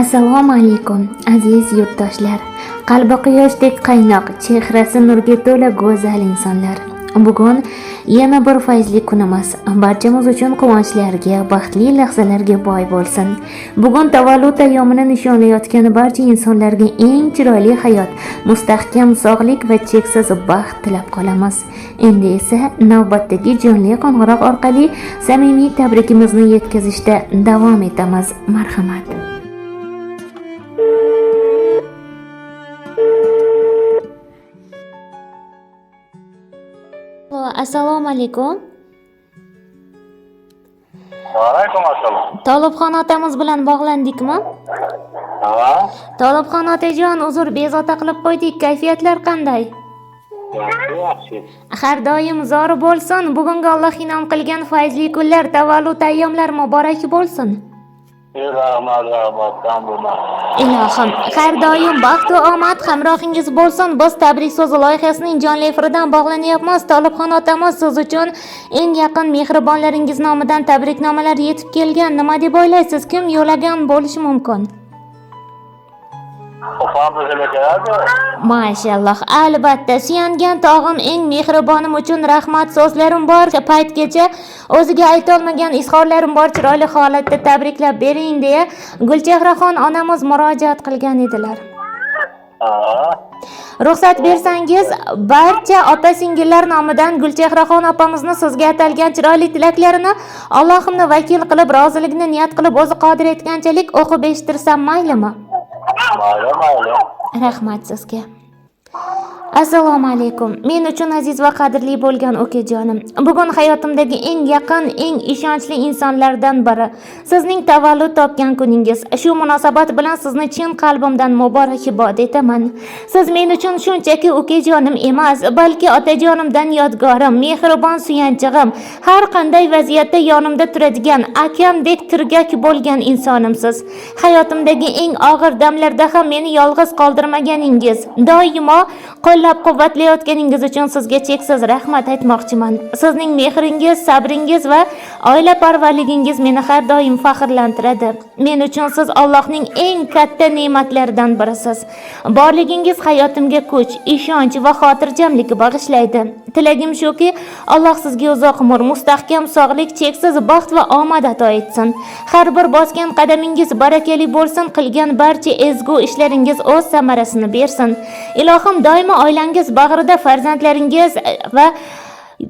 Assalomu alaykum aziz yurtdoshlar. Qalbi quyoshdek qaynoq, chehrasi nurga to'la go'zal insonlar. Bugun yana bir fayzli kunimiz. Barchamiz uchun quvonchlarga, baxtli lahzalarga boy bo'lsin. Bugun tavallud ayyomini nishonlayotgan barcha insonlarga eng chiroyli hayot, mustahkam sog'lik va cheksiz baxt tilab qolamiz. Endi esa navbatdagi jonli qo'ng'iroq orqali samimiy tabrikimizni yetkazishda davom etamiz. Marhamat. Assalomu alaykum. Va alaykum assalom. Tolibxon otamiz bilan bog'landikmi? Ha? Tolibxon otajon, uzr bezovta qilib qo'ydik. Kayfiyatlar qanday? Yaxshi. Har doim zori bo'lsin. Bugungi Alloh inom qilgan fayzli kunlar, tavallud ayyomlar muborak bo'lsin. Rahmat. Ilohim, har doim baxt va omad hamrohingiz bo'lsin. Biz tabrik so'zi loyihasining jonli efiridan bog'lanyapmiz. Tolibxon otamiz, siz uchun eng yaqin mehribonlaringiz nomidan tabriknomalar yetib kelgan. Nima deb o'ylaysiz? Kim yo'llagan bo'lishi mumkin? Mashalloh, albatta, suyangan tog'im, eng mehribonim uchun rahmat so'zlarim bor. Paytgacha o'ziga aytolmagan izhorlarim bor. Chiroyli holatda tabriklab bering deya Gulchehraxon onamiz murojaat qilgan edilar. Ruxsat bersangiz, barcha opa-singillar nomidan Gulchehraxon opamizni sizga atalgan chiroyli tilaklarini Allohimni vakil qilib, roziligini niyat qilib o'zi qodir etganchalik o'qib eshittirsam maylimi? Mayli. Rahmat sizga. Assalomu alaykum. Men uchun aziz va qadrli bo'lgan okajonim. Bugun hayotimdagi eng yaqin, eng ishonchli insonlardan biri. Sizning tavallud topgan kuningiz. Shu munosabat bilan sizni chin qalbimdan muborakbod etaman. Siz men uchun shunchaki okajonim emas, balki otajonimdan yodgorim, mehribon suyanchig'im, har qanday vaziyatda yonimda turadigan, akamdek tirgak bo'lgan insonimsiz. Hayotimdagi eng og'ir damlarda ham meni yolg'iz qoldirmaganingiz, doimo qo'llab-quvvatlayotganingiz uchun sizga cheksiz rahmat aytmoqchiman. Sizning mehringiz, sabringiz va oilaparvarligingiz meni har doim faxrlantiradi. Men uchun siz Allohning eng katta ne'matlaridan birisiz. Borligingiz hayotimga kuch, ishonch va xotirjamlik bag'ishlaydi. Tilagim shuki, Alloh sizga uzoq umr, mustahkam sog'lik, cheksiz baxt va omad ato etsin. Har bir bosgan qadamingiz barakali bo'lsin, qilgan barcha ezgu ishlaringiz o'z samarasini bersin. Ilohim doimo oilangiz bag'rida, farzandlaringiz va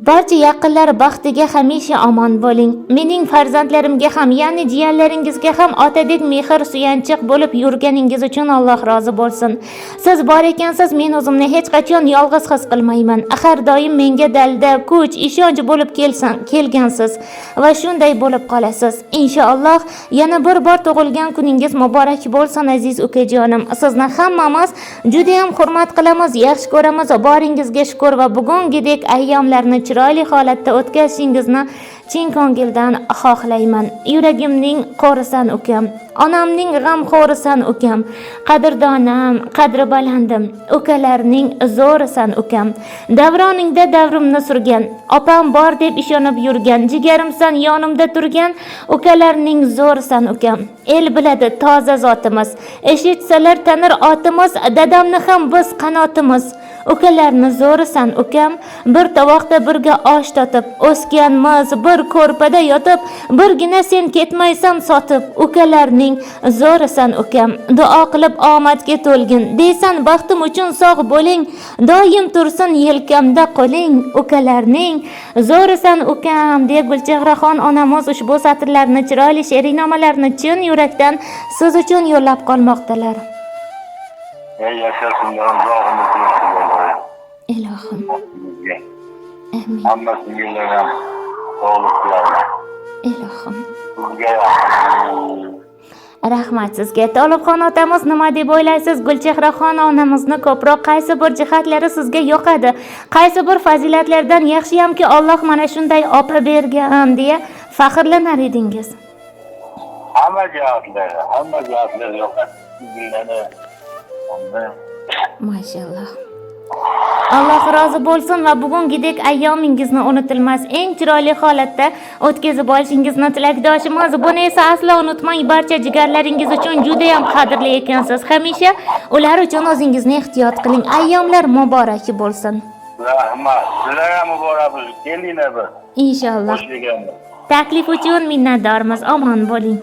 barcha yaqinlar baxtiga hamisha omon bo'ling. Mening farzandlarimga ham, ya'ni jiyanlaringizga ham otadek mehr, suyanchiq bo'lib yurganingiz uchun Alloh rozi bo'lsin. Siz bor ekansiz, men o'zimni hech qachon yolg'iz his qilmayman. Har doim menga dalda, kuch, ishonch bo'lib kelgansiz va shunday bo'lib qolasiz. Inshaalloh yana bir bor tug'ilgan kuningiz muborak bo'lsin aziz ukajonim. Sizni hammamiz juda ham hurmat qilamiz, yaxshi ko'ramiz. Boringizga shukr va bugungidek ayyomlarni chiroyli holatda o'tkazishingizni chin ko'ngildan xohlayman. Yuragimning qo'risan ukam, onamning g'amxo'risan ukam, qadrdonam, qadri balandim, ukalarning zo'risan ukam. Davroningda davrimni surgan, opam bor deb ishonib yurgan, jigarimsan yonimda turgan, ukalarning zo'risan ukam. El biladi toza zotimiz, eshitsalar tanir otimiz, dadamni ham biz qanotimiz. Ukalarni zo'risan ukam, bir tovoqda birga osh totib, o'sganmiz bir ko'rpada yotib, birgina sen ketmaysan sotib. Ukalarning zo'risan ukam, duo qilib omadga to'lgin, deysan baxtim uchun sog' bo'ling, doim tursin yelkamda qo'ling. Ukalarning zo'risan ukam deya Gulchehraxon onamiz ushbu satrlarni, chiroyli she'riy nomalarni chin yurakdan siz uchun yo'llab qolmoqdalar. Ey yashasinglar, Allohimiz Ilohim. Amin. Hammasingizlar ham sog'lik tilayman. Ilohim. Rahmat sizga. Tolibxon otamiz, nima deb o'ylaysiz? Gulchehraxon onamizni ko'proq qaysi bir jihatlari sizga yoqadi? Qaysi bir fazilatlardan yaxshiyamki Alloh mana shunday opa bergan deya faxrlanar edingiz? Hamma jihatlari yoqadi. Mashalloh. Alloh rozi bo'lsin va bugungidek ayyomingizni unutilmas eng chiroyli holatda o'tkazib olishingizni tilakdoshimiz. Buni esa aslo unutmang, barcha jigarlaringiz uchun juda ham qadrli ekansiz. Hamisha ular uchun o'zingizni ehtiyot qiling. Ayyomlar muborak bo'lsin. Rahmat. Sizlar ham muborak bo'lsin. Kelinglar bir. Inshaalloh. Xo'sh deganlar. Taklif uchun minnatdormiz. Omon bo'ling.